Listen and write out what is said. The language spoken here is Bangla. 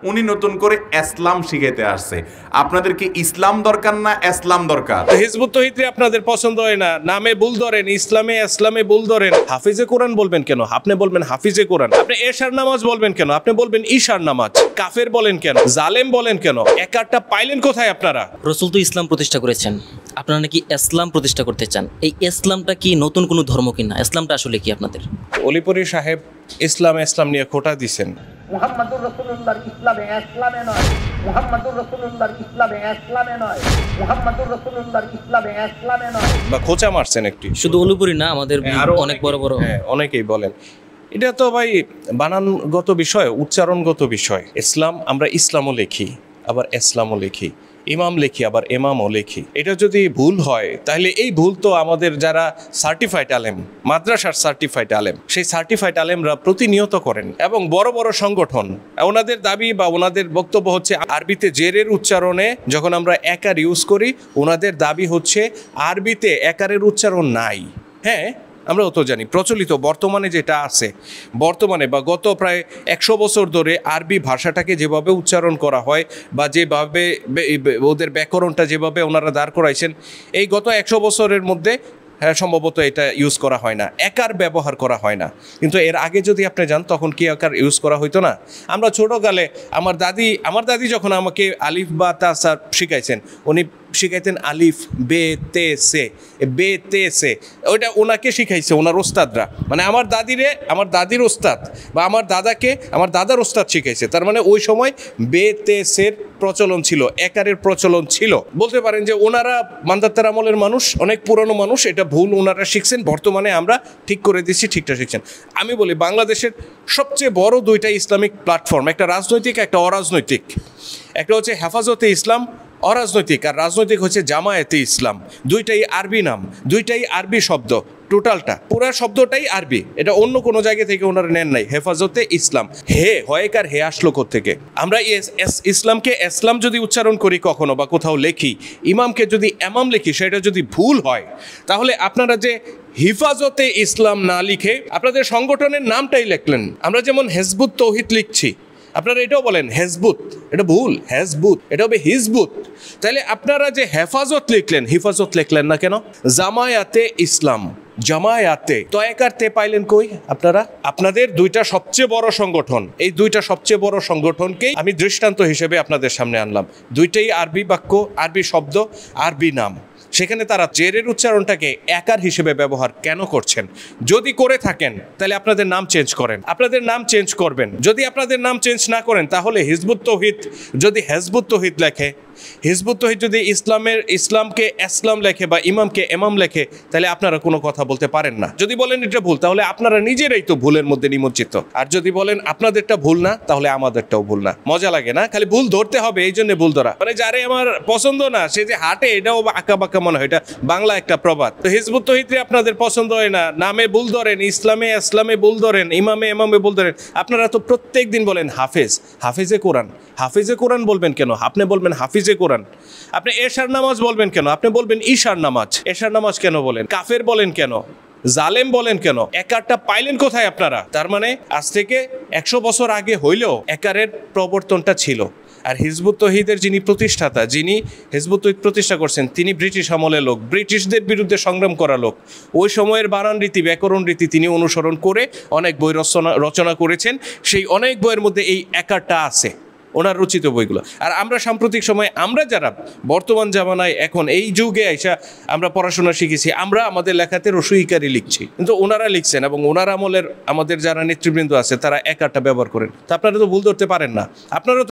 উনি নতুন করে ইসলাম শিখাইতে আসছে। আপনাদের কি ইসলাম দরকার না ইসলাম দরকার? হিজবুত তৌহিদে আপনাদের পছন্দ হয় না, নামে ভুল ধরেন, ইসলামে ভুল ধরেন। হাফিজে কোরআন বলবেন কেন? আপনি বলবেন হাফিজে কোরআন। আপনি এশার নামাজ বলবেন কেন? আপনি বলবেন ঈশার নামাজ। কাফের বলেন কেন? জালেম বলেন কেন? একারটা পাইলেন কোথায় আপনারা? রসুল তো ইসলাম প্রতিষ্ঠা করেছেন, আপনারা নাকি ইসলাম প্রতিষ্ঠা করতে চান। এই ইসলামটা কি নতুন কোনো ধর্ম কিনা? ইসলামটা আসলে কি আপনাদের? অলিপুরি সাহেব ইসলাম নিয়ে খোটা দিছেন। মুহাম্মাদুর রাসূলুল্লাহর ইসলামে ইসলামে নয়, মুহাম্মাদুর রাসূলুল্লাহর ইসলামে ইসলামে নয়, মুহাম্মাদুর রাসূলুল্লাহর ইসলামে ইসলামে নয়, বা খোঁচা মারছেন একটু। শুধু অলিপুরি না, আমাদের আরো অনেক বড় বড় অনেকেই বলেন। এটা তো ভাই বানানগত বিষয়, উচ্চারণগত বিষয়। ইসলাম আমরা ইসলামও লিখি, আবার ইসলামও লিখি, ইমাম লিখি, আবার ইমামও লিখি। এটা যদি ভুল হয় তাহলে এই ভুল তো আমাদের যারা সার্টিফাইড আলেম, মাদ্রাসার সার্টিফাইড আলেম, সেই সার্টিফাইড আলেমরা প্রতিনিয়ত করেন। এবং বড় বড় সংগঠন, ওনাদের দাবি বা ওনাদের বক্তব্য হচ্ছে আরবিতে জেরের উচ্চারণে যখন আমরা একার ইউজ করি, ওনাদের দাবি হচ্ছে আরবিতে একারের উচ্চারণ নাই। হ্যাঁ, আমরাও তো জানি প্রচলিত বর্তমানে যেটা আছে, বর্তমানে বা গত প্রায় 100 বছর ধরে আরবি ভাষাটাকে যেভাবে উচ্চারণ করা হয় বা যেভাবে ওদের ব্যাকরণটা যেভাবে ওনারা দাঁড় করাইছেন, এই গত 100 বছরের মধ্যে সম্ভবত এটা ইউজ করা হয় না, একার ব্যবহার করা হয় না। কিন্তু এর আগে যদি আপনি যান তখন কি একার ইউজ করা হইতো না? আমরা ছোটোকালে আমার দাদি যখন আমাকে আলিফ বা তা শিখাইছেন, উনি শিখাইতেন আলিফ বে তে সে, ওইটা ওনাকে শিখাইছে ওনার ওস্তাদরা। মানে আমার দাদির ওস্তাদ বা আমার দাদার ওস্তাদ শিখাইছে। তার মানে ওই সময় বে তে সের প্রচলন ছিল, একারের প্রচলন ছিল। বলতে পারেন যে ওনারা মান্দাত্তার আমলের মানুষ, অনেক পুরনো মানুষ, এটা ভুল ওনারা শিখছেন, বর্তমানে আমরা ঠিক করে দিচ্ছি, ঠিকটা শিখছেন। আমি বলি বাংলাদেশের সবচেয়ে বড় দুইটা ইসলামিক প্ল্যাটফর্ম, একটা রাজনৈতিক, একটা অরাজনৈতিক। একটা হচ্ছে হেফাজতে ইসলাম অরাজনৈতিক, আর রাজনৈতিক হচ্ছে জামায়াতে ইসলাম। দুইটাই আরবি নাম, দুইটাই আরবি শব্দ, টোটালটা পুরা শব্দটাই আরবি। এটা অন্য কোনো জায়গা থেকে ওনারা নেন নাই। হেফাজতে ইসলাম, হে হয়কার হে আসলো থেকে। আমরা ইসলামকে ইসলাম যদি উচ্চারণ করি কখনো বা কোথাও লেখি, ইমামকে যদি এমাম লিখি, সেটা যদি ভুল হয়, তাহলে আপনারা যে হিফাজতে ইসলাম না লিখে আপনাদের সংগঠনের নামটাই লিখলেন। আমরা যেমন হিজবুত তৌহিদ লিখছি, আপনারা এটাও বলেন হেজবুত, এটা ভুল, হেজবুত, এটা হবে হিজবুত। তাহলে আপনারা যে হেফাজত লিখলেন, হিফাজত লিখলেন না কেন? জামায়াতে ইসলাম, জামায়াতে তো একারতে পাইলেন কই আপনারা? আপনাদের দুইটা সবচেয়ে বড় সংগঠন, এই দুইটা সবচেয়ে বড় সংগঠনকেই আমি দৃষ্টান্ত হিসেবে আপনাদের সামনে আনলাম। দুইটাই আরবি বাক্য, আরবি শব্দ, আরবি নাম। সেখানে তারা জেরের উচ্চারণটাকে একার হিসেবে ব্যবহার কেন করছেন? যদি করে থাকেন তাহলে আপনাদের নাম চেঞ্জ করেন, আপনাদের নাম চেঞ্জ করবেন। যদি আপনাদের নাম চেঞ্জ না করেন তাহলে হিজবুত তৌহিদ যদি হেজবুত তৌহিদ লেখে, হিজবুত তৌহিদ যদি ইসলামকে ইসলাম লেখে বা ইমামকে এমাম লেখে, তাহলে আপনারা কোনো কথা বলতে পারেন না। যদি বলেন এটা ভুল, তাহলে আপনারা নিজেরাই তো ভুলের মধ্যে নিমজ্জিত। আর যদি বলেন আপনাদেরটা ভুল না, তাহলে আমাদেরটাও ভুল না। মজা লাগে না? খালি ভুল ধরতে হবে, এই জন্য ভুল ধরা। মানে যারে আমার পছন্দ না সে যে হাটে, এটাও আঁকা বাঁকা মনে হয়। এটা বাংলা একটা প্রবাদ। তো হিজবুত তৌহিদে আপনাদের পছন্দ হয় না, নামে ভুল ধরেন, ইসলামে ভুল ধরেন, ইমামে ভুল ধরেন। আপনারা তো প্রত্যেক দিন বলেন হাফেজে কোরআন বলবেন কেন? আপনি বলবেন হাফিজে কোরআন। আপনি এশার নামাজ বলবেন কেন? আপনি বলবেন ঈশার নামাজ। এশার নামাজ কেন বলেন? কাফের বলেন কেন? জালেম বলেন কেন? একারটা পাইলেন কোথায় আপনারা? তার মানে আজ থেকে 100 বছর আগে হইলেও একারের প্রবর্তনটা ছিল। আর হিজবুত তৌহিদের যিনি প্রতিষ্ঠাতা, যিনি হিজবুত তৌহিদ প্রতিষ্ঠা করছেন, তিনি ব্রিটিশ আমলের লোক, ব্রিটিশদের বিরুদ্ধে সংগ্রাম করা লোক। ওই সময়ের বানান রীতি, ব্যাকরণ রীতি তিনি অনুসরণ করে অনেক বই রচনা করেছেন। সেই অনেক বইয়ের মধ্যে এই একারটা আছে, ওনার রচিত বইগুলো। আর আমরা সাম্প্রতিক সময়ে, আমরা যারা বর্তমান জামানায় এখন এই যুগে আইসা আমরা পড়াশোনা শিখেছি, আমরা আমাদের লেখাতে রসইকারি লিখছি, কিন্তু ওনারা লিখছেন এবং ওনার আমলের আমাদের যারা নেতৃবৃন্দ আছে তারা একারটা ব্যবহার করেন। তা আপনারা তো ভুল ধরতে পারেন না। আপনারা